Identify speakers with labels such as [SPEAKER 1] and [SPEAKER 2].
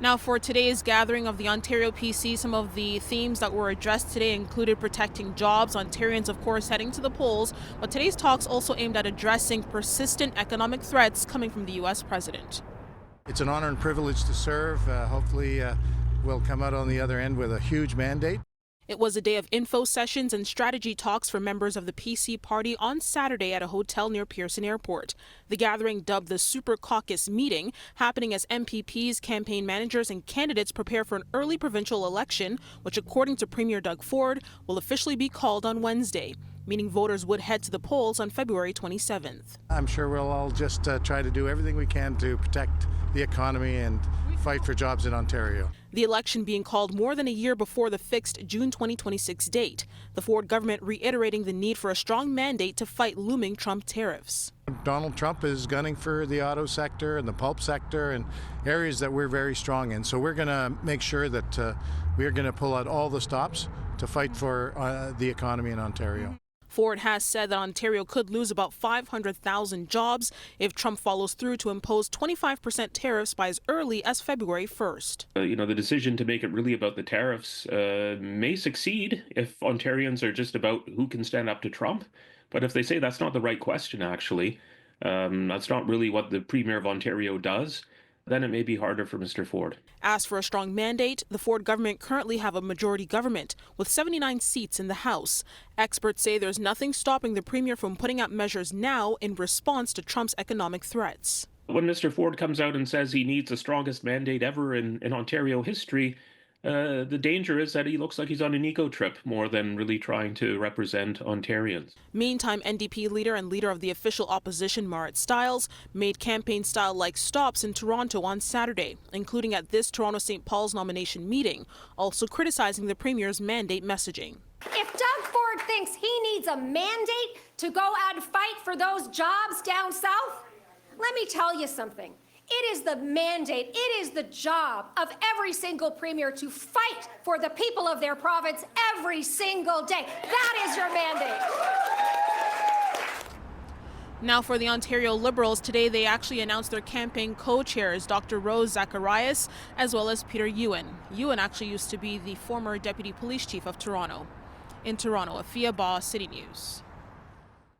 [SPEAKER 1] Now, for today's gathering of the Ontario PCs, some of the themes that were addressed today included protecting jobs. Ontarians, of course, heading to the polls. But today's talks also aimed at addressing persistent economic threats coming from the U.S. president.
[SPEAKER 2] It's an honor and privilege to serve. Hopefully, we'll come out on the other end with a huge mandate.
[SPEAKER 1] It was a day of info sessions and strategy talks for members of the PC party on Saturday at a hotel near Pearson Airport. The gathering, dubbed the super-caucus meeting, happening as MPPs, campaign managers and candidates prepare for an early provincial election, which according to Premier Doug Ford, will officially be called on Wednesday, meaning voters would head to the polls on February 27th.
[SPEAKER 2] I'm sure we'll all just try to do everything we can to protect the economy and fight for jobs in Ontario.
[SPEAKER 1] The election being called more than a year before the fixed June 2026 date. The Ford government reiterating the need for a strong mandate to fight looming Trump tariffs.
[SPEAKER 2] Donald Trump is gunning for the auto sector and the pulp sector and areas that we're very strong in. So we're going to make sure that we're going to pull out all the stops to fight for the economy in Ontario.
[SPEAKER 1] Ford has said that Ontario could lose about 500,000 jobs if Trump follows through to impose 25% tariffs by as early as February 1st.
[SPEAKER 3] The decision to make it really about the tariffs may succeed if Ontarians are just about who can stand up to Trump. But if they say that's not the right question, actually, that's not really what the Premier of Ontario does, then it may be harder for Mr. Ford.
[SPEAKER 1] As for a strong mandate, the Ford government currently have a majority government with 79 seats in the House. Experts say there's nothing stopping the Premier from putting out measures now in response to Trump's economic threats.
[SPEAKER 3] When Mr. Ford comes out and says he needs the strongest mandate ever in Ontario history, the danger is that he looks like he's on an ego trip more than really trying to represent Ontarians.
[SPEAKER 1] Meantime, NDP leader and leader of the official opposition, Marit Stiles, made campaign-style-like stops in Toronto on Saturday, including at this Toronto St. Paul's nomination meeting, also criticizing the Premier's mandate messaging.
[SPEAKER 4] If Doug Ford thinks he needs a mandate to go out and fight for those jobs down south, let me tell you something. It is the mandate, it is the job of every single Premier to fight for the people of their province every single day. That is your mandate.
[SPEAKER 1] Now for the Ontario Liberals, today they actually announced their campaign co-chairs, Dr. Rose Zacharias, as well as Peter Ewan. Ewan actually used to be the former Deputy Police Chief of Toronto. In Toronto, Afua Baah, City News.